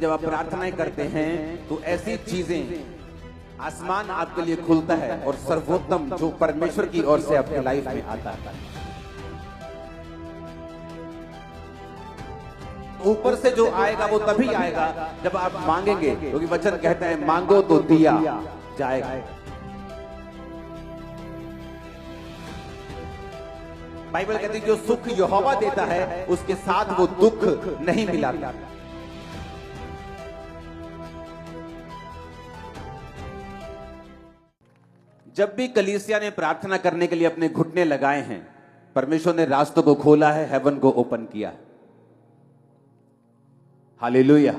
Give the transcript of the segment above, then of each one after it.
जब आप प्रार्थनाएं करते हैं तो ऐसी चीजें आसमान आपके लिए खुलता है और सर्वोत्तम जो परमेश्वर की ओर से आपके लाइफ में आता है, ऊपर से जो आएगा वो तभी आएगा जब आप मांगेंगे, क्योंकि वचन कहता है मांगो तो दिया जाएगा। बाइबल कहती है जो सुख यहोवा देता है उसके साथ वो दुख नहीं मिलाता। जब भी कलीसिया ने प्रार्थना करने के लिए अपने घुटने लगाए हैं, परमेश्वर ने रास्तों को खोला है, हेवन को ओपन किया है। हालेलुया।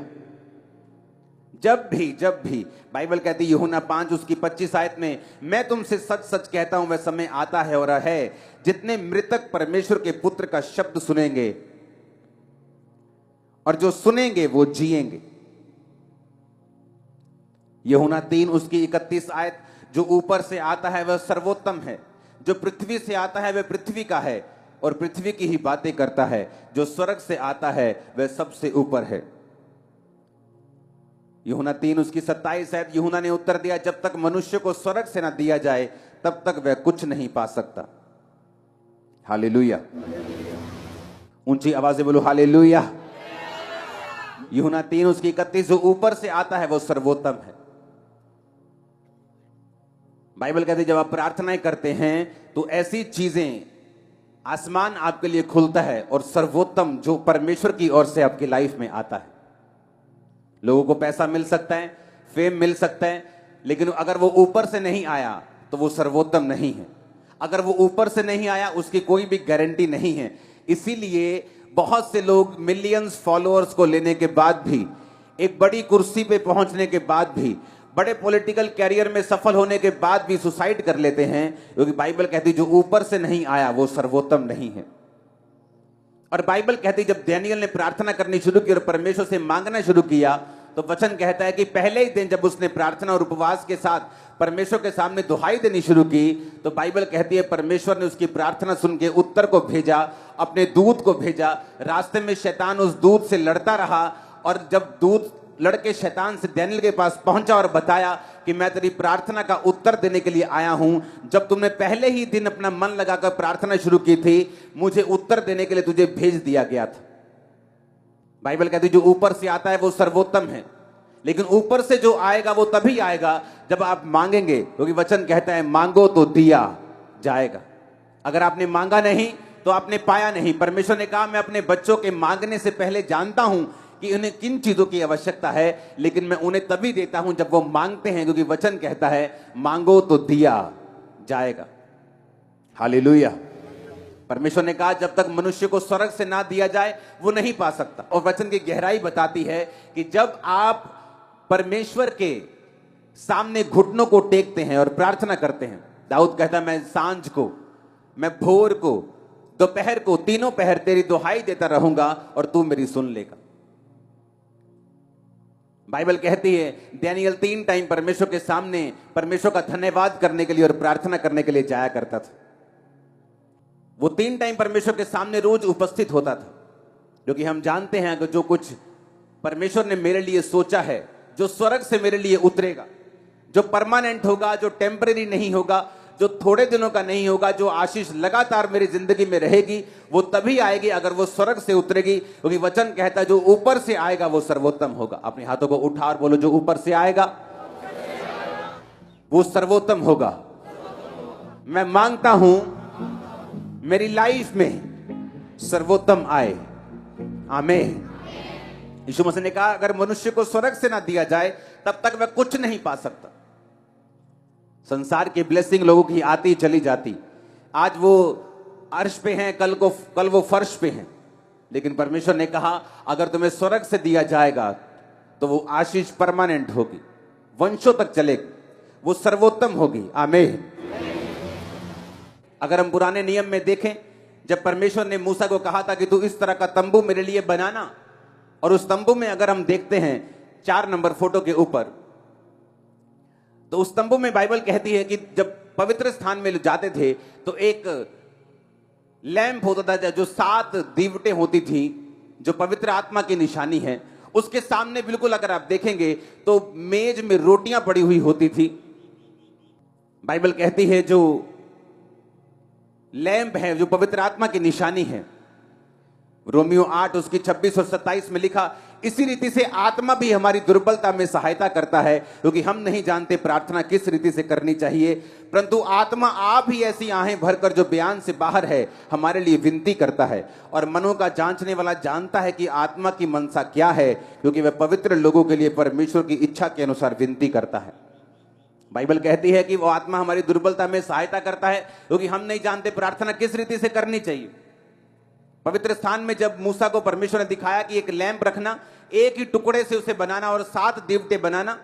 जब भी बाइबल कहती है यूहन्ना 5 उसकी 25 आयत में, मैं तुमसे सच सच कहता हूं वह समय आता है और है जितने मृतक परमेश्वर के पुत्र का शब्द सुनेंगे और जो सुनेंगे वो जिएंगे। यूहन्ना 3 उसकी 31 आयत, जो ऊपर से आता है वह सर्वोत्तम है, जो पृथ्वी से आता है वह पृथ्वी का है और पृथ्वी की ही बातें करता है, जो स्वर्ग से आता है वह सबसे ऊपर है। यूहन्ना 3 उसकी 27 आयत, यूहन्ना ने उत्तर दिया, जब तक मनुष्य को स्वर्ग से ना दिया जाए तब तक वह कुछ नहीं पा सकता। हालेलुया। ऊंची आवाज से बोलो हालेलुया। यूहन्ना 3 उसकी 31, जो ऊपर से आता है वो सर्वोत्तम है। बाइबल कहती है जब आप प्रार्थनाएं करते हैं तो ऐसी चीजें आसमान आपके लिए खुलता है और सर्वोत्तम जो परमेश्वर की ओर से आपकी लाइफ में आता है। लोगों को पैसा मिल सकता है, फेम मिल सकता है, लेकिन अगर वो ऊपर से नहीं आया तो वो सर्वोत्तम नहीं है। अगर वो ऊपर से नहीं आया उसकी कोई भी गारंटी नहीं है। इसीलिए बहुत से लोग मिलियंस फॉलोअर्स को लेने के बाद भी, एक बड़ी कुर्सी पे पहुंचने के बाद भी, बड़े पॉलिटिकल कैरियर में सफल होने के बाद भी सुसाइड कर लेते हैं, क्योंकि बाइबल कहती है जो ऊपर से नहीं आया वो सर्वोत्तम नहीं है। और बाइबल कहती है जब डैनियल ने प्रार्थना करनी शुरू की और परमेश्वर से मांगना शुरू किया तो वचन कहता है कि पहले ही दिन जब उसने प्रार्थना और उपवास के साथ परमेश्वर के सामने दुहाई देनी शुरू की तो बाइबल कहती है परमेश्वर ने उसकी प्रार्थना सुन के उत्तर को भेजा, अपने दूत को भेजा। रास्ते में शैतान उस दूत से लड़ता रहा और जब दूत लड़के शैतान से डैनियल के पास पहुंचा और बताया कि मैं तेरी प्रार्थना का उत्तर देने के लिए आया हूं, जब तुमने पहले ही दिन अपना मन लगाकर प्रार्थना शुरू की थी मुझे उत्तर देने के लिए तुझे भेज दिया गया था। बाइबल कहती है जो ऊपर से आता है वो सर्वोत्तम है, लेकिन ऊपर से जो आएगा वो तभी आएगा जब आप मांगेंगे, क्योंकि वचन कहता है मांगो तो दिया जाएगा। अगर आपने मांगा नहीं तो आपने पाया नहीं। परमेश्वर ने कहा मैं अपने बच्चों के मांगने से पहले जानता हूं कि उन्हें किन चीजों की आवश्यकता है, लेकिन मैं उन्हें तभी देता हूं जब वो मांगते हैं, क्योंकि वचन कहता है मांगो तो दिया जाएगा। हालेलुया। परमेश्वर ने कहा जब तक मनुष्य को स्वर्ग से ना दिया जाए वो नहीं पा सकता। और वचन की गहराई बताती है कि जब आप परमेश्वर के सामने घुटनों को टेकते हैं और प्रार्थना करते हैं, दाऊद कहता है मैं सांझ को, मैं भोर को, दोपहर को, तीनों पहर तेरी दुहाई देता रहूंगा और तू मेरी सुन लेगा। बाइबल कहती है डैनियल 3 टाइम परमेश्वर के सामने परमेश्वर का धन्यवाद करने के लिए और प्रार्थना करने के लिए जाया करता था। वो 3 टाइम परमेश्वर के सामने रोज उपस्थित होता था, क्योंकि हम जानते हैं कि जो कुछ परमेश्वर ने मेरे लिए सोचा है, जो स्वर्ग से मेरे लिए उतरेगा, जो परमानेंट होगा, जो टेम्परेरी नहीं होगा, जो थोड़े दिनों का नहीं होगा, जो आशीष लगातार मेरी जिंदगी में रहेगी, वो तभी आएगी अगर वो स्वर्ग से उतरेगी, क्योंकि वचन कहता है जो ऊपर से आएगा वो सर्वोत्तम होगा। अपने हाथों को उठा और बोलो जो ऊपर से आएगा वो सर्वोत्तम होगा। मैं मांगता हूं मेरी लाइफ में सर्वोत्तम आए। आमीन। यीशु मसीह ने कहा अगर मनुष्य को स्वर्ग से ना दिया जाए तब तक वह कुछ नहीं पा सकता। संसार की ब्लेसिंग लोगों की आती चली जाती, आज वो अर्श पे हैं, कल वो फर्श पे हैं, लेकिन परमेश्वर ने कहा अगर तुम्हें स्वर्ग से दिया जाएगा तो वो आशीष परमानेंट होगी, वंशों तक चलेगी, वो सर्वोत्तम होगी। आमीन। अगर हम पुराने नियम में देखें, जब परमेश्वर ने मूसा को कहा था कि तू इस तरह का तंबू मेरे लिए बनाना, और उस तंबू में अगर हम देखते हैं 4 नंबर फोटो के ऊपर, तो उस तंबू में बाइबल कहती है कि जब पवित्र स्थान में जाते थे तो एक लैंप होता था जो 7 दीवटें होती थी, जो पवित्र आत्मा की निशानी है, उसके सामने बिल्कुल अगर आप देखेंगे तो मेज में रोटियां पड़ी हुई होती थी। बाइबल कहती है जो लैंप है, जो पवित्र आत्मा की निशानी है, रोमियो 8 उसकी 26 और 27 में लिखा, इसी रीति से आत्मा भी हमारी दुर्बलता में सहायता करता है, क्योंकि हम नहीं जानते प्रार्थना किस रीति से करनी चाहिए, परंतु आत्मा आप ही ऐसी आहें भरकर जो बयान से बाहर है हमारे लिए विनती करता है। और मनों का जांचने वाला जानता है कि आत्मा की मनसा क्या है, क्योंकि वह पवित्र लोगों के लिए परमेश्वर की इच्छा के अनुसार विनती करता है। बाइबल कहती है कि वो आत्मा हमारी दुर्बलता में सहायता करता है, क्योंकि हम नहीं जानते प्रार्थना किस रीति से करनी चाहिए। पवित्र स्थान में जब मूसा को परमेश्वर ने दिखाया कि एक लैंप रखना, एक ही टुकड़े से उसे बनाना और 7 दीवटे बनाना,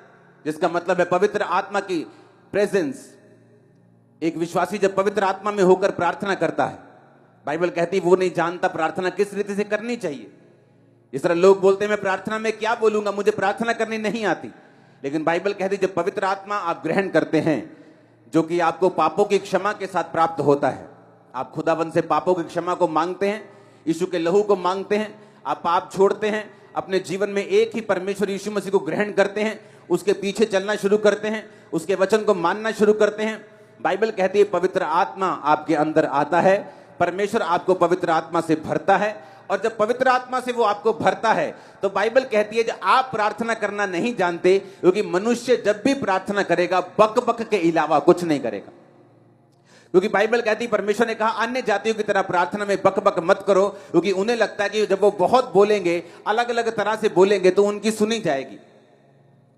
जिसका मतलब है पवित्र आत्मा की प्रेजेंस। एक विश्वासी जब पवित्र आत्मा में होकर प्रार्थना करता है, बाइबल कहती है वो नहीं जानता प्रार्थना किस रीति से करनी चाहिए। इस तरह लोग बोलते हैं मैं प्रार्थना में क्या बोलूंगा, मुझे प्रार्थना करनी नहीं आती। लेकिन बाइबल कहती है जब पवित्र आत्मा आप ग्रहण करते हैं, जो कि आपको पापों की क्षमा के साथ प्राप्त होता है, आप खुदावन से पापों की क्षमा को मांगते हैं, यीशु के लहू को मांगते हैं, आप पाप छोड़ते हैं, अपने जीवन में एक ही परमेश्वर यीशु मसीह को ग्रहण करते हैं, उसके पीछे चलना शुरू करते हैं, उसके वचन को मानना शुरू करते हैं। बाइबल कहती है पवित्र आत्मा आपके अंदर आता है, परमेश्वर आपको पवित्र आत्मा से भरता है, और जब पवित्र आत्मा से वो आपको भरता है तो बाइबल कहती है जब आप प्रार्थना करना नहीं जानते, क्योंकि मनुष्य जब भी प्रार्थना करेगा बक बक के अलावा कुछ नहीं करेगा। क्योंकि बाइबल कहती है परमेश्वर ने कहा अन्य जातियों की तरह प्रार्थना में बक बक मत करो, क्योंकि उन्हें लगता है कि जब वो बहुत बोलेंगे, अलग अलग तरह से बोलेंगे तो उनकी सुनी जाएगी।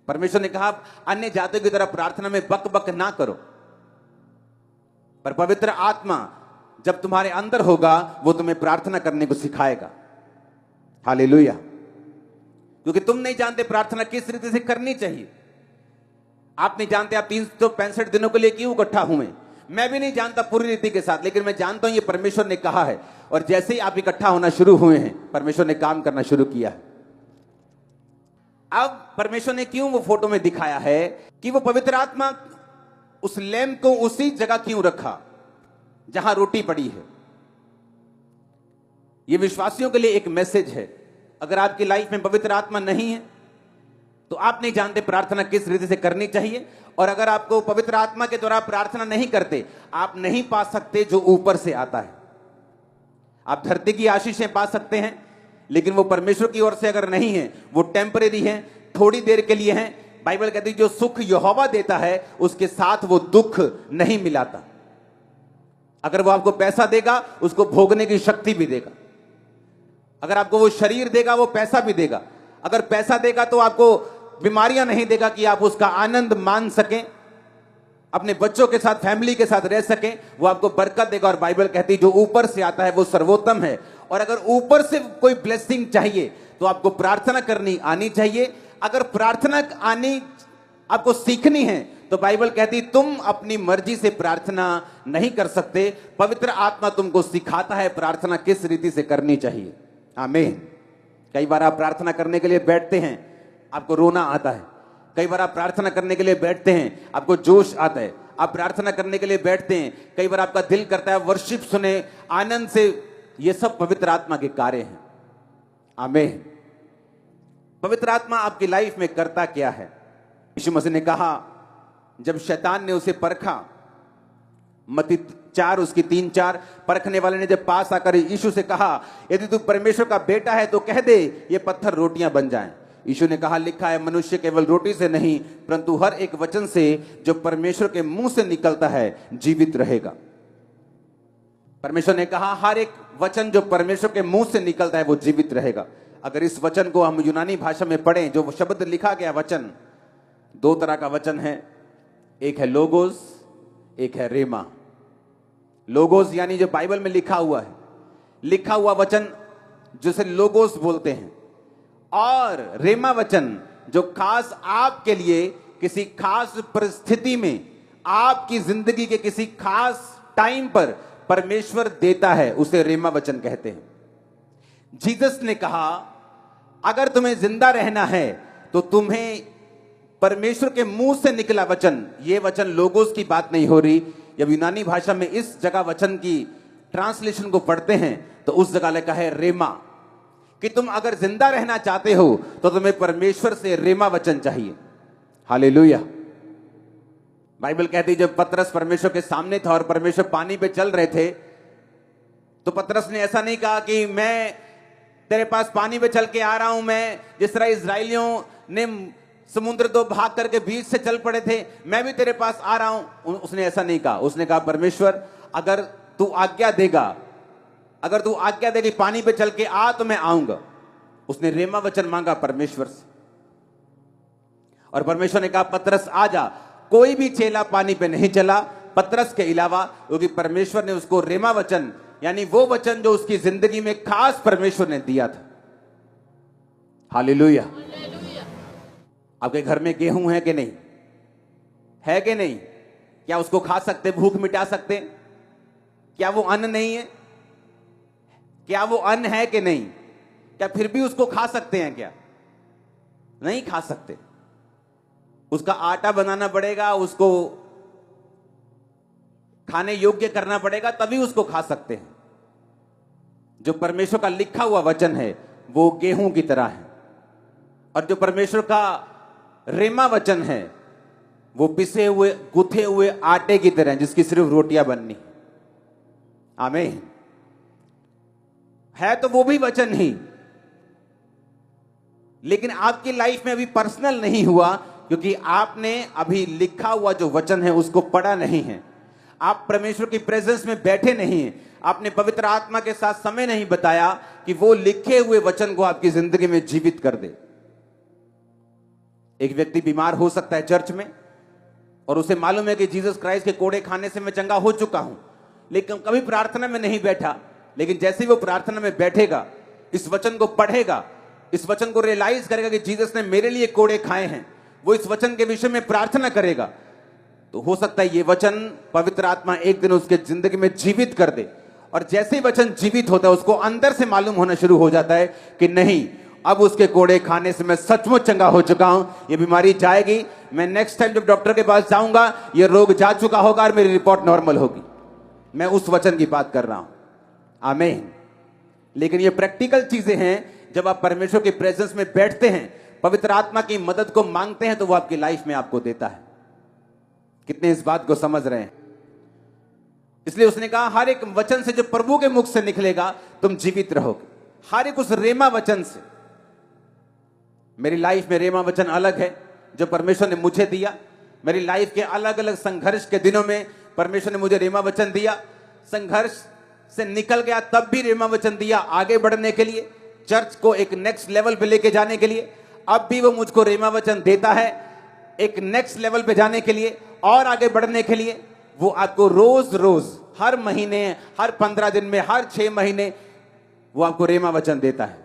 परमेश्वर ने कहा अन्य जातियों की तरह प्रार्थना में बक बक ना करो, पर पवित्र आत्मा जब तुम्हारे अंदर होगा वो तुम्हें प्रार्थना करने को सिखाएगा। हालेलुया। क्योंकि तुम नहीं जानते प्रार्थना किस रीति से करनी चाहिए। आप नहीं जानते आप 365 दिनों के लिए क्यों इकट्ठा हुए। मैं भी नहीं जानता पूरी रीति के साथ, लेकिन मैं जानता हूं ये परमेश्वर ने कहा है, और जैसे ही आप इकट्ठा होना शुरू हुए हैं परमेश्वर ने काम करना शुरू किया है। अब परमेश्वर ने क्यों वो फोटो में दिखाया है कि वो पवित्र आत्मा उस लैंप को उसी जगह क्यों रखा जहां रोटी पड़ी है। यह विश्वासियों के लिए एक मैसेज है। अगर आपकी लाइफ में पवित्र आत्मा नहीं है तो आप नहीं जानते प्रार्थना किस रीति से करनी चाहिए, और अगर आपको पवित्र आत्मा के द्वारा प्रार्थना नहीं करते, आप नहीं पा सकते जो ऊपर से आता है। आप धरती की आशीषें पा सकते हैं, लेकिन वो परमेश्वर की ओर से अगर नहीं है, वो टेम्परेरी है, थोड़ी देर के लिए है। बाइबल कहती है जो सुख यहोवा देता है उसके साथ वो दुख नहीं मिलाता। अगर वो आपको पैसा देगा उसको भोगने की शक्ति भी देगा, अगर आपको वो शरीर देगा वो पैसा भी देगा, अगर पैसा देगा तो आपको बीमारियां नहीं देगा कि आप उसका आनंद मान सकें, अपने बच्चों के साथ फैमिली के साथ रह सकें, वो आपको बरकत देगा। और बाइबल कहती है जो ऊपर से आता है वो सर्वोत्तम है। और अगर ऊपर से कोई ब्लेसिंग चाहिए तो आपको प्रार्थना करनी आनी चाहिए। अगर प्रार्थना आनी आपको सीखनी है तो बाइबल कहती तुम अपनी मर्जी से प्रार्थना नहीं कर सकते, पवित्र आत्मा तुमको सिखाता है प्रार्थना किस रीति से करनी चाहिए। आमीन। कई बार आप प्रार्थना करने के लिए बैठते हैं, आपको रोना आता है। कई बार आप प्रार्थना करने के लिए बैठते हैं, आपको जोश आता है। आप प्रार्थना करने के लिए बैठते हैं, कई बार आपका दिल करता है वर्शिप सुने, आनंद से। ये सब पवित्र आत्मा के कार्य हैं। आमीन। पवित्र आत्मा आपकी लाइफ में करता क्या है? यीशु मसीह ने कहा जब शैतान ने उसे परखा, मत्ती 4 उसकी 3-4, परखने वाले ने जब पास आकर यीशु से कहा यदि तू परमेश्वर का बेटा है तो कह दे ये पत्थर रोटियां बन जाएं। यीशु ने कहा लिखा है मनुष्य केवल रोटी से नहीं परंतु हर एक वचन से जो परमेश्वर के मुंह से निकलता है जीवित रहेगा। परमेश्वर ने कहा हर एक वचन जो परमेश्वर के मुंह से निकलता है वो जीवित रहेगा। अगर इस वचन को हम यूनानी भाषा में पढ़ें, जो शब्द लिखा गया वचन, 2 तरह का वचन है, एक है लोगोस, एक है रेमा। लोगोस यानी जो बाइबल में लिखा हुआ है, लिखा हुआ वचन जिसे लोगोस बोलते हैं, और रेमा वचन जो खास आपके लिए किसी खास परिस्थिति में, आपकी जिंदगी के किसी खास टाइम पर परमेश्वर देता है, उसे रेमा वचन कहते हैं। जीसस ने कहा अगर तुम्हें जिंदा रहना है तो तुम्हें परमेश्वर के मुंह से निकला वचन, ये वचन लोगोस की बात नहीं हो रही। जब यूनानी भाषा में इस जगह वचन की ट्रांसलेशन को पढ़ते हैं तो उस जगह लिखा है रेमा। कि तुम अगर जिंदा रहना चाहते हो तो तुम्हें परमेश्वर से रेमा वचन चाहिए। हालेलुया। बाइबल कहती है जब पतरस परमेश्वर के सामने था और परमेश्वर पानी पे चल रहे थे, तो पतरस ने ऐसा नहीं कहा कि मैं तेरे पास पानी पे चल के आ रहा हूं, मैं जिस तरह इजराइलियों ने समुद्र दो भाग करके बीच से चल पड़े थे, मैं भी तेरे पास आ रहा हूं। उसने ऐसा नहीं कहा। उसने कहा परमेश्वर अगर तू आज्ञा देगा, अगर तू आज्ञा देगी पानी पे चल के आ तो मैं आऊंगा। उसने रेमा वचन मांगा परमेश्वर से, और परमेश्वर ने कहा पतरस आ जा। कोई भी चेला पानी पे नहीं चला पतरस के अलावा, क्योंकि परमेश्वर ने उसको रेमा वचन, यानी वो वचन जो उसकी जिंदगी में खास परमेश्वर ने दिया था। हालेलुया। आपके घर में गेहूं है कि नहीं? है कि नहीं? क्या उसको खा सकते, भूख मिटा सकते? क्या वो अन्न नहीं है? क्या वो अन्न है कि नहीं? क्या फिर भी उसको खा सकते हैं? क्या नहीं खा सकते। उसका आटा बनाना पड़ेगा, उसको खाने योग्य करना पड़ेगा, तभी उसको खा सकते हैं। जो परमेश्वर का लिखा हुआ वचन है वो गेहूं की तरह है, और जो परमेश्वर का रेमा वचन है वो पिसे हुए गुथे हुए आटे की तरह, जिसकी सिर्फ रोटियां बननी। आमीन। है तो वो भी वचन ही, लेकिन आपकी लाइफ में अभी पर्सनल नहीं हुआ, क्योंकि आपने अभी लिखा हुआ जो वचन है उसको पढ़ा नहीं है। आप परमेश्वर की प्रेजेंस में बैठे नहीं हैं। आपने पवित्र आत्मा के साथ समय नहीं बताया कि वो लिखे हुए वचन को आपकी जिंदगी में जीवित कर दे। एक व्यक्ति बीमार हो सकता है चर्च में, और उसे मालूम है कि जीसस क्राइस्ट के कोड़े खाने से मैं चंगा हो चुका हूं, लेकिन कभी प्रार्थना में नहीं बैठा। लेकिन जैसे ही वो प्रार्थना में बैठेगा, इस वचन को पढ़ेगा, इस वचन को रियलाइज करेगा कि जीसस ने मेरे लिए कोड़े खाए हैं, वो इस वचन के विषय में प्रार्थना करेगा, तो हो सकता है ये वचन पवित्र आत्मा एक दिन उसके जिंदगी में जीवित कर दे। और जैसे ही वचन जीवित होता है, उसको अंदर से मालूम होना शुरू हो जाता है कि नहीं, अब उसके कोड़े खाने से मैं सचमुच चंगा हो चुका हूं, ये बीमारी जाएगी, मैं नेक्स्ट टाइम जब डॉक्टर के पास जाऊंगा ये रोग जा चुका होगा और मेरी रिपोर्ट नॉर्मल होगी। मैं उस वचन की बात कर रहा हूं। आमीन। लेकिन ये प्रैक्टिकल चीजें हैं। जब आप परमेश्वर की प्रेजेंस में बैठते हैं, पवित्र आत्मा की मदद को मांगते हैं, तो वो आपकी लाइफ में आपको देता है। कितने इस बात को समझ रहे हैं? इसलिए उसने कहा हर एक वचन से जो प्रभु के मुख से निकलेगा तुम जीवित रहोगे। हर एक उस रेमा वचन से। मेरी लाइफ में रेमा वचन अलग है जो परमेश्वर ने मुझे दिया। मेरी लाइफ के अलग अलग संघर्ष के दिनों में परमेश्वर ने मुझे रेमा वचन दिया। संघर्ष से निकल गया तब भी रेमा वचन दिया, आगे बढ़ने के लिए, चर्च को एक नेक्स्ट लेवल पे लेके जाने के लिए। अब भी वो मुझको रेमा वचन देता है एक नेक्स्ट लेवल पे जाने के लिए और आगे बढ़ने के लिए। वो आपको रोज रोज, हर महीने, हर 15 दिन में, हर 6 महीने वो आपको रेमा वचन देता है।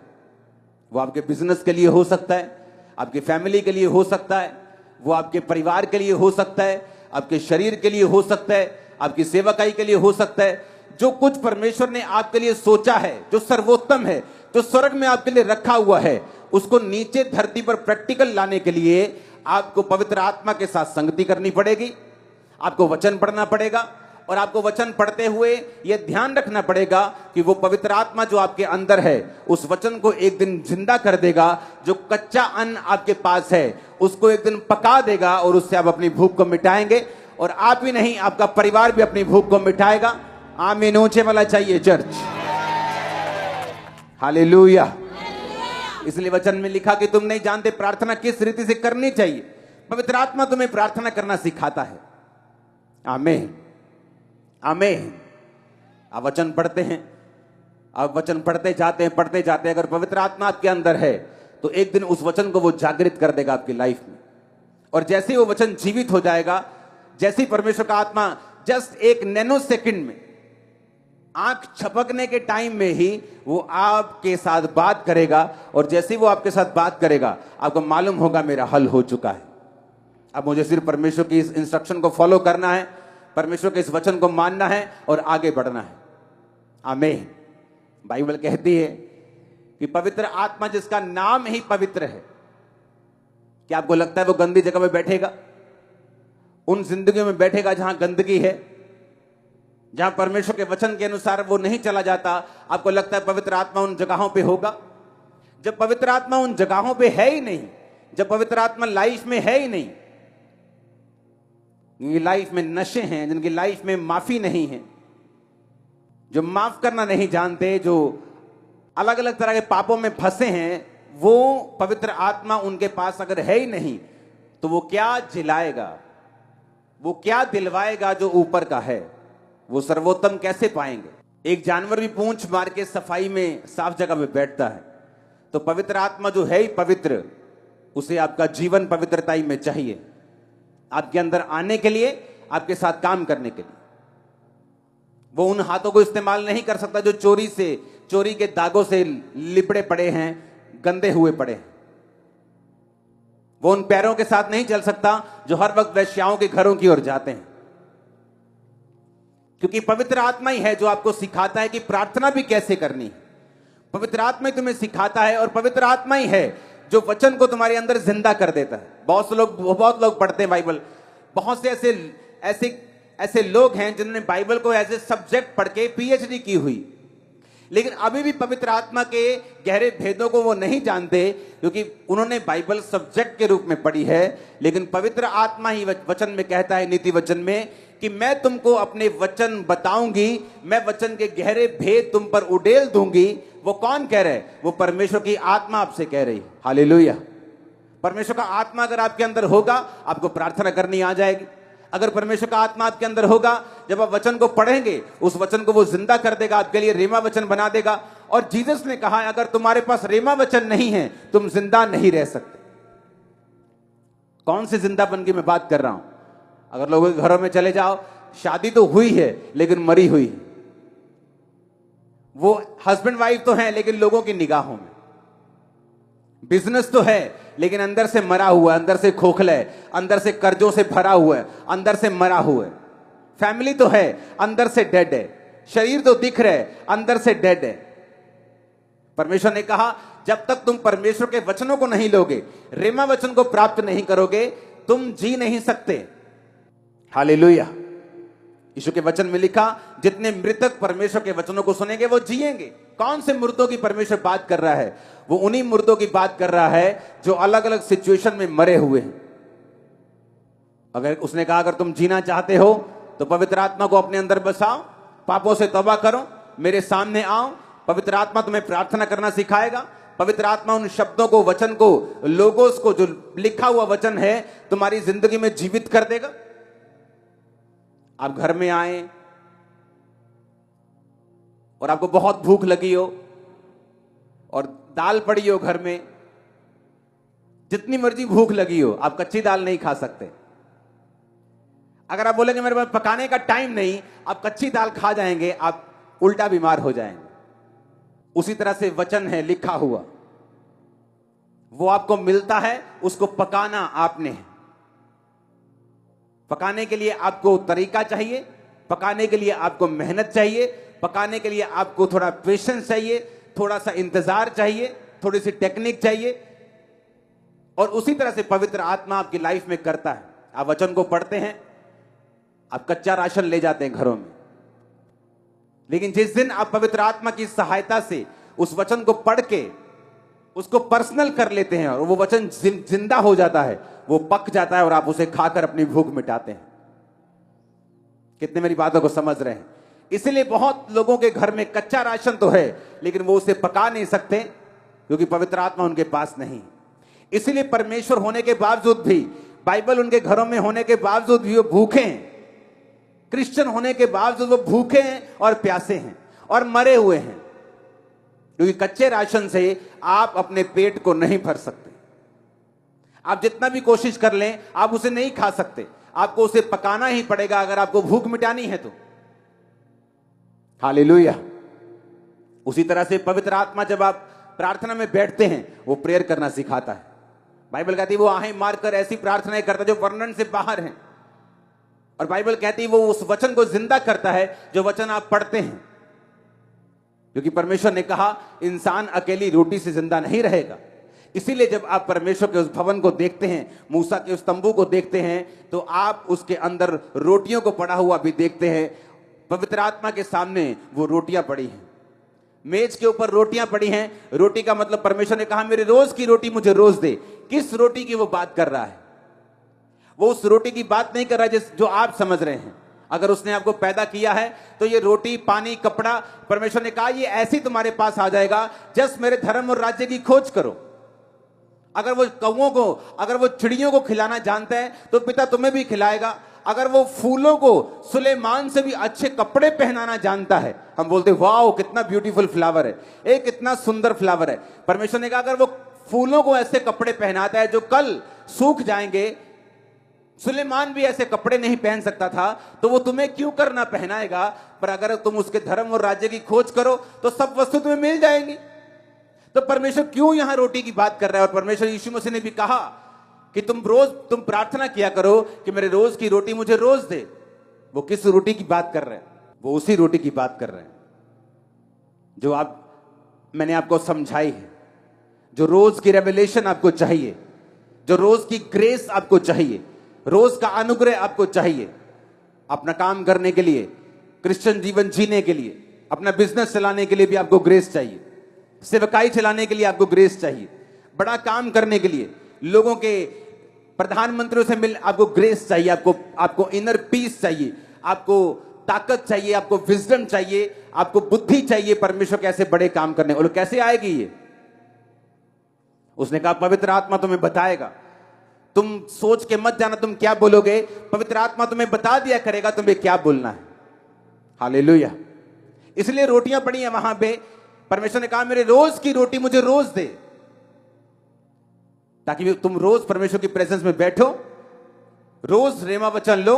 वो आपके बिजनेस के लिए हो सकता है, आपकी फैमिली के लिए हो सकता है, वो आपके परिवार के लिए हो सकता है, आपके शरीर के लिए हो सकता है, आपकी सेवकाई के लिए हो सकता है। जो कुछ परमेश्वर ने आपके लिए सोचा है, जो सर्वोत्तम है, जो स्वर्ग में आपके लिए रखा हुआ है, उसको नीचे धरती पर प्रैक्टिकल लाने के लिए आपको पवित्र आत्मा के साथ संगति करनी पड़ेगी। आपको वचन पढ़ना पड़ेगा, और आपको वचन पढ़ते हुए यह ध्यान रखना पड़ेगा कि वो पवित्र आत्मा जो आपके अंदर है उस वचन को एक दिन जिंदा कर देगा। जो कच्चा अन्न आपके पास है उसको एक दिन पका देगा, और उससे आप अपनी भूख को मिटाएंगे। और आप ही नहीं, आपका परिवार भी अपनी भूख को मिटाएगा। आमीन। ऊंचे वाला चाहिए चर्च। हालेलुया। इसलिए वचन में लिखा कि तुम नहीं जानते प्रार्थना किस रीति से करनी चाहिए। पवित्र आत्मा तुम्हें प्रार्थना करना सिखाता है। आमीन, आमीन। आप वचन पढ़ते हैं, आप वचन पढ़ते जाते हैं। अगर पवित्र आत्मा आपके अंदर है तो एक दिन उस वचन को वो जागृत कर देगा आपकी लाइफ में। और जैसे ही वो वचन जीवित हो जाएगा, जैसे ही परमेश्वर का आत्मा जस्ट एक नैनो सेकंड में, आंख छपकने के टाइम में ही वो आपके साथ बात करेगा। और जैसे ही वो आपके साथ बात करेगा, आपको मालूम होगा मेरा हल हो चुका है। अब मुझे सिर्फ परमेश्वर की इस इंस्ट्रक्शन को फॉलो करना है, परमेश्वर के इस वचन को मानना है और आगे बढ़ना है। आमीन। बाइबल कहती है कि पवित्र आत्मा जिसका नाम ही पवित्र है, क्या आपको लगता है वो गंदी जगह में बैठेगा? उन जिंदगियों में बैठेगा जहां गंदगी है, जहां परमेश्वर के वचन के अनुसार वो नहीं चला जाता? आपको लगता है पवित्र आत्मा उन जगहों पे होगा? जब पवित्र आत्मा उन जगहों पे है ही नहीं, जब पवित्र आत्मा लाइफ में है ही नहीं, जिनकी लाइफ में नशे हैं, जिनकी लाइफ में माफी नहीं है, जो माफ करना नहीं जानते, जो अलग अलग तरह के पापों में फंसे हैं, वो पवित्र आत्मा उनके पास अगर है ही नहीं तो वो क्या जिलाएगा, वो क्या दिलवाएगा जो ऊपर का है, वो सर्वोत्तम कैसे पाएंगे। एक जानवर भी पूंछ मार के सफाई में साफ जगह में बैठता है, तो पवित्र आत्मा जो है ही पवित्र, उसे आपका जीवन पवित्रताई में चाहिए, आपके अंदर आने के लिए, आपके साथ काम करने के लिए। वो उन हाथों को इस्तेमाल नहीं कर सकता जो चोरी के दागों से लिपड़े पड़े हैं, गंदे हुए पड़े हैं। वो उन पैरों के साथ नहीं चल सकता जो हर वक्त वेश्याओं के घरों की ओर जाते हैं, क्योंकि पवित्र आत्मा ही है जो आपको सिखाता है कि प्रार्थना भी कैसे करनी है। पवित्र आत्मा ही तुम्हें सिखाता है, और पवित्र आत्मा ही है जो वचन को तुम्हारे अंदर जिंदा कर देता है। बहुत लोग पढ़ते हैं बाइबल, बहुत से ऐसे लोग हैं जिन्होंने बाइबल को एज ए सब्जेक्ट पढ़ के पीएचडी की हुई, लेकिन अभी भी पवित्र आत्मा के गहरे भेदों को वो नहीं जानते, क्योंकि उन्होंने बाइबल सब्जेक्ट के रूप में पढ़ी है। लेकिन पवित्र आत्मा ही वचन में कहता है, नीति वचन में, कि मैं तुमको अपने वचन बताऊंगी, मैं वचन के गहरे भेद तुम पर उड़ेल दूंगी। वो कौन कह रहा है? वो परमेश्वर की आत्मा आपसे कह रही है। हालेलुया। परमेश्वर का आत्मा अगर आपके अंदर होगा, आपको प्रार्थना करनी आ जाएगी। अगर परमेश्वर का आत्मा आपके अंदर होगा, जब आप वचन को पढ़ेंगे, उस वचन को वो जिंदा कर देगा, आपके लिए रेमा वचन बना देगा। और जीसस ने कहा, अगर तुम्हारे पास रेमा वचन नहीं है, तुम जिंदा नहीं रह सकते। कौन से जिंदापन की मैं बात कर रहा हूं? अगर लोगों के घरों में चले जाओ, शादी तो हुई है लेकिन मरी हुई है। वो हस्बैंड वाइफ तो है लेकिन लोगों की निगाहों में। बिजनेस तो है लेकिन अंदर से मरा हुआ है, अंदर से खोखला है, अंदर से कर्जों से भरा हुआ है, अंदर से मरा हुआ है। फैमिली तो है, अंदर से डेड है। शरीर तो दिख रहा है, अंदर से डेड है। परमेश्वर ने कहा, जब तक तुम परमेश्वर के वचनों को नहीं लोगे, रेमा वचन को प्राप्त नहीं करोगे, तुम जी नहीं सकते। हालेलुया। यीशु के वचन में लिखा, जितने मृतक परमेश्वर के वचनों को सुनेंगे वो जिएंगे। कौन से मुर्दों की परमेश्वर बात कर रहा है? वो उन्हीं मुर्दों की बात कर रहा है जो अलग अलग सिचुएशन में मरे हुए हैं। अगर उसने कहा, अगर तुम जीना चाहते हो तो पवित्र आत्मा को अपने अंदर बसाओ, पापों से तौबा करो, मेरे सामने आओ। पवित्र आत्मा तुम्हें प्रार्थना करना सिखाएगा। पवित्र आत्मा उन शब्दों को, वचन को, लोगोस को, जो लिखा हुआ वचन है, तुम्हारी जिंदगी में जीवित कर देगा। आप घर में आए और आपको बहुत भूख लगी हो और दाल पड़ी हो घर में, जितनी मर्जी भूख लगी हो, आप कच्ची दाल नहीं खा सकते। अगर आप बोलेंगे मेरे पास पकाने का टाइम नहीं, आप कच्ची दाल खा जाएंगे, आप उल्टा बीमार हो जाएंगे। उसी तरह से वचन है लिखा हुआ, वो आपको मिलता है, उसको पकाना आपने है। पकाने के लिए आपको तरीका चाहिए, पकाने के लिए आपको मेहनत चाहिए, पकाने के लिए आपको थोड़ा पेशेंस चाहिए, थोड़ा सा इंतजार चाहिए, थोड़ी सी टेक्निक चाहिए। और उसी तरह से पवित्र आत्मा आपकी लाइफ में करता है। आप वचन को पढ़ते हैं, आप कच्चा राशन ले जाते हैं घरों में, लेकिन जिस दिन आप पवित्र आत्मा की सहायता से उस वचन को पढ़ के उसको पर्सनल कर लेते हैं और वो वचन जिंदा हो जाता है, वो पक जाता है और आप उसे खाकर अपनी भूख मिटाते हैं। कितने मेरी बातों को समझ रहे हैं? इसलिए बहुत लोगों के घर में कच्चा राशन तो है लेकिन वो उसे पका नहीं सकते, क्योंकि पवित्र आत्मा उनके पास नहीं। इसलिए परमेश्वर होने के बावजूद भी, बाइबल उनके घरों में होने के बावजूद भी वो भूखे हैं। क्रिश्चियन होने के बावजूद वो भूखे हैं और प्यासे हैं और मरे हुए हैं, क्योंकि कच्चे राशन से आप अपने पेट को नहीं भर सकते। आप जितना भी कोशिश कर लें, आप उसे नहीं खा सकते। आपको उसे पकाना ही पड़ेगा अगर आपको भूख मिटानी है तो। हालेलुया। उसी तरह से पवित्र आत्मा जब आप प्रार्थना में बैठते हैं, वो प्रेयर करना सिखाता है। बाइबल कहती है वो आहें मारकर ऐसी प्रार्थनाएं करता है जो वर्णन से बाहर हैं। और बाइबल कहती है वो उस वचन को जिंदा करता है जो वचन आप पढ़ते हैं, क्योंकि परमेश्वर ने कहा इंसान अकेली रोटी से जिंदा नहीं रहेगा। इसीलिए जब आप परमेश्वर के उस भवन को देखते हैं, मूसा के उस तंबू को देखते हैं, तो आप उसके अंदर रोटियों को पड़ा हुआ भी देखते हैं। पवित्र आत्मा के सामने वो रोटियां पड़ी हैं। मेज के ऊपर रोटियां पड़ी हैं, रोटी का मतलब परमेश्वर ने कहा मेरे रोज की रोटी मुझे रोज दे। किस रोटी की वो बात कर रहा है? वो उस रोटी की बात नहीं कर रहा है जो आप समझ रहे हैं। अगर उसने आपको पैदा किया है तो ये रोटी, पानी, कपड़ा, परमेश्वर ने कहा ये ऐसे तुम्हारे पास आ जाएगा, जस्ट मेरे धर्म और राज्य की खोज करो। अगर वो कौओं को, अगर वो चिड़ियों को खिलाना जानता है तो पिता तुम्हें भी खिलाएगा। अगर वो फूलों को सुलेमान से भी अच्छे कपड़े पहनाना जानता है, हम बोलते वाओ कितना ब्यूटीफुल फ्लावर है, एक कितना सुंदर फ्लावर है। परमेश्वर ने कहा अगर वो फूलों को ऐसे कपड़े पहनाता है जो कल सूख जाएंगे, सुलेमान भी ऐसे कपड़े नहीं पहन सकता था, तो वो तुम्हें क्यों करना पहनाएगा? पर अगर तुम उसके धर्म और राज्य की खोज करो तो सब वस्तु तुम्हें मिल जाएंगी। तो परमेश्वर क्यों यहां रोटी की बात कर रहा है? और परमेश्वर यीशु मसीह ने भी कहा कि तुम प्रार्थना किया करो कि मेरे रोज की रोटी मुझे रोज दे। वो किस रोटी की बात कर रहे हैं? वो उसी रोटी की बात कर रहे हैं जो मैंने आपको समझाई है, जो रोज की रेवलेशन आपको चाहिए, जो रोज की ग्रेस आपको चाहिए, रोज का अनुग्रह आपको चाहिए अपना काम करने के लिए, क्रिश्चियन जीवन जीने के लिए, अपना बिजनेस चलाने के लिए भी आपको ग्रेस चाहिए, सेवकाई चलाने के लिए आपको ग्रेस चाहिए, बड़ा काम करने के लिए, लोगों के प्रधानमंत्रियों से मिल आपको ग्रेस चाहिए, आपको इनर पीस चाहिए, आपको ताकत चाहिए, आपको विजडम चाहिए, आपको बुद्धि चाहिए परमेश्वर कैसे बड़े काम करने। और कैसे आएगी ये? उसने कहा पवित्र आत्मा तुम्हें बताएगा। तुम सोच के मत जाना तुम क्या बोलोगे, पवित्र आत्मा तुम्हें बता दिया करेगा तुम्हें क्या बोलना है। हालेलुया। इसलिए रोटियां पड़ी हैं वहां पे। परमेश्वर ने कहा मेरे रोज की रोटी मुझे रोज दे, ताकि तुम रोज परमेश्वर की प्रेजेंस में बैठो, रोज रेमा वचन लो,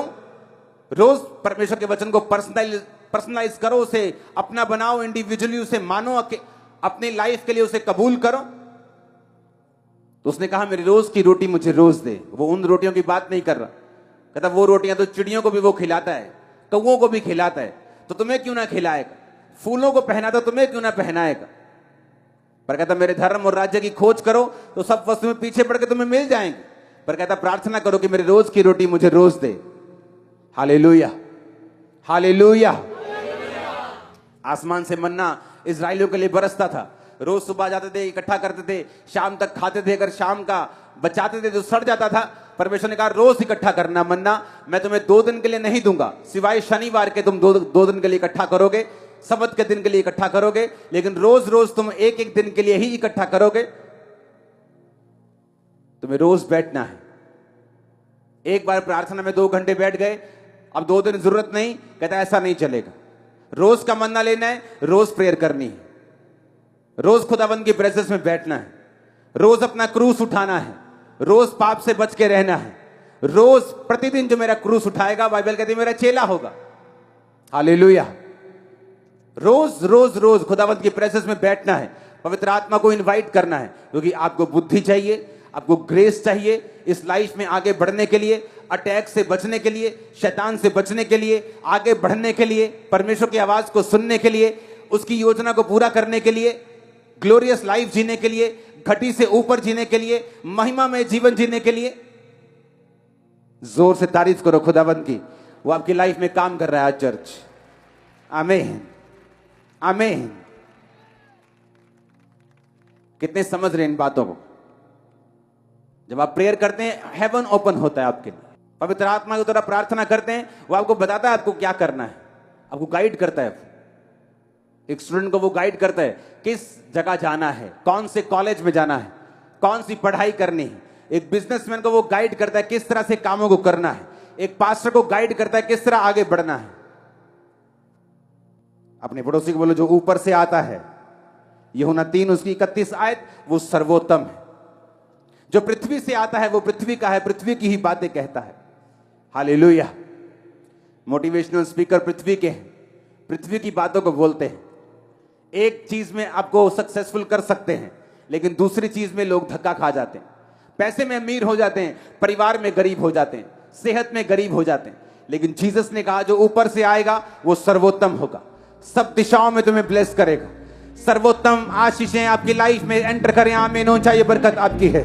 रोज परमेश्वर के वचन को पर्सनलाइज करो, उसे अपना बनाओ, इंडिविजुअली उसे मानो, अपने लाइफ के लिए उसे कबूल करो। तो उसने कहा मेरी रोज की रोटी मुझे रोज दे। वो उन रोटियों की बात नहीं कर रहा, कहता वो रोटियां तो चिड़ियों को भी वो खिलाता है, कौओं को भी खिलाता है, तो तुम्हें क्यों ना खिलाएगा? फूलों को पहनाता तुम्हें क्यों ना पहनाएगा? पर कहता मेरे धर्म और राज्य की खोज करो तो सब वस्तुएं पीछे पड़ के तुम्हें मिल जाएंगे। पर कहता प्रार्थना करो कि मेरे रोज की रोटी मुझे रोज दे। Hallelujah, hallelujah. आसमान से मन्ना इजराइलियों के लिए बरसता था, रोज सुबह जाते थे, इकट्ठा करते थे, शाम तक खाते थे। अगर शाम का बचाते थे तो सड़ जाता था। परमेश्वर ने कहा रोज इकट्ठा करना मन्ना, मैं तुम्हें 2 दिन के लिए नहीं दूंगा, सिवाय शनिवार के तुम 2 दिन के लिए इकट्ठा करोगे, सबत के दिन के लिए इकट्ठा करोगे, लेकिन रोज रोज तुम एक दिन के लिए ही इकट्ठा करोगे। तुम्हें रोज बैठना है। एक बार प्रार्थना में 2 घंटे बैठ गए, अब 2 दिन जरूरत नहीं, कहता ऐसा नहीं चलेगा। रोज का मन्ना लेना है, रोज प्रेयर करनी है, रोज खुदावंद की प्रेजेंस में बैठना है, रोज अपना क्रूस उठाना है, रोज पाप से बच के रहना है। रोज प्रतिदिन जो मेरा क्रूस उठाएगा, बाइबल कहती है मेरा चेला होगा। हालेलुया। रोज रोज रोज खुदावंद की प्रेजेंस में बैठना है, पवित्र आत्मा को इनवाइट करना है, क्योंकि आपको बुद्धि चाहिए, आपको ग्रेस चाहिए इस लाइफ में आगे बढ़ने के लिए, अटैक से बचने के लिए, शैतान से बचने के लिए, आगे बढ़ने के लिए, परमेश्वर की आवाज को सुनने के लिए, उसकी योजना को पूरा करने के लिए, ग्लोरियस लाइफ जीने के लिए, घटी से ऊपर जीने के लिए, महिमा में जीवन जीने के लिए। जोर से तारीफ करो खुदावंद की, वो आपकी लाइफ में काम कर रहा है आज चर्च। आमीन, आमीन। कितने समझ रहे इन बातों को? जब आप प्रेयर करते हैं हेवन ओपन होता है आपके लिए। पवित्र आत्मा की तरह प्रार्थना करते हैं, वो आपको बताता है आपको क्या करना है, आपको गाइड करता है। एक स्टूडेंट को वो गाइड करता है किस जगह जाना है, कौन से कॉलेज में जाना है, कौन सी पढ़ाई करनी है। एक बिजनेसमैन को वो गाइड करता है किस तरह से कामों को करना है। एक पास्टर को गाइड करता है किस तरह आगे बढ़ना है। अपने पड़ोसी को बोलो जो ऊपर से आता है, यूहन्ना 3 उसकी 31 आयत, वो सर्वोत्तम है। जो पृथ्वी से आता है वो पृथ्वी का है, पृथ्वी की ही बातें कहता है। हालेलुया। मोटिवेशनल स्पीकर पृथ्वी के हैं, पृथ्वी की बातों को बोलते हैं। एक चीज में आपको सक्सेसफुल कर सकते हैं, लेकिन दूसरी चीज में लोग धक्का खा जाते हैं। पैसे में अमीर हो जाते हैं, परिवार में गरीब हो जाते हैं, सेहत में गरीब हो जाते हैं। लेकिन जीसस ने कहा जो ऊपर से आएगा वो सर्वोत्तम होगा, सब दिशाओं में तुम्हें ब्लेस करेगा। सर्वोत्तम आशीषें आपकी लाइफ में एंटर करें। आमीन हो चाहिए, बरकत आपकी है।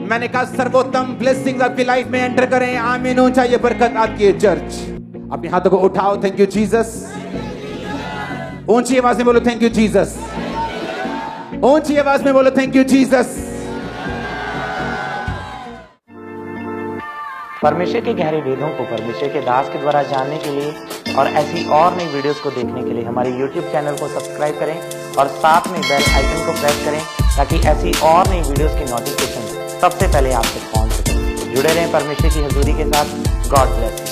मैंने कहा सर्वोत्तम ब्लेसिंग्स आपकी लाइफ में एंटर करें। आमीन हो चाहिए, बरकत आपकी है। चर्च अपने हाथों को उठाओ। Thank you Jesus. ऊंची आवाज में बोलो थैंक यू जीसस। ऊंची आवाज में बोलो थैंक यू जीसस। परमेश्वर के गहरे वेदों को परमेश्वर के दास के द्वारा जानने के लिए और ऐसी और नई वीडियोस को देखने के लिए हमारे YouTube चैनल को सब्सक्राइब करें और साथ में बेल आइकन को प्रेस करें ताकि ऐसी और नई वीडियोस की नोटिफिकेशन सबसे पहले आप तक पहुंच सके। जुड़े रहें परमेश्वर की हजूरी के साथ। God bless.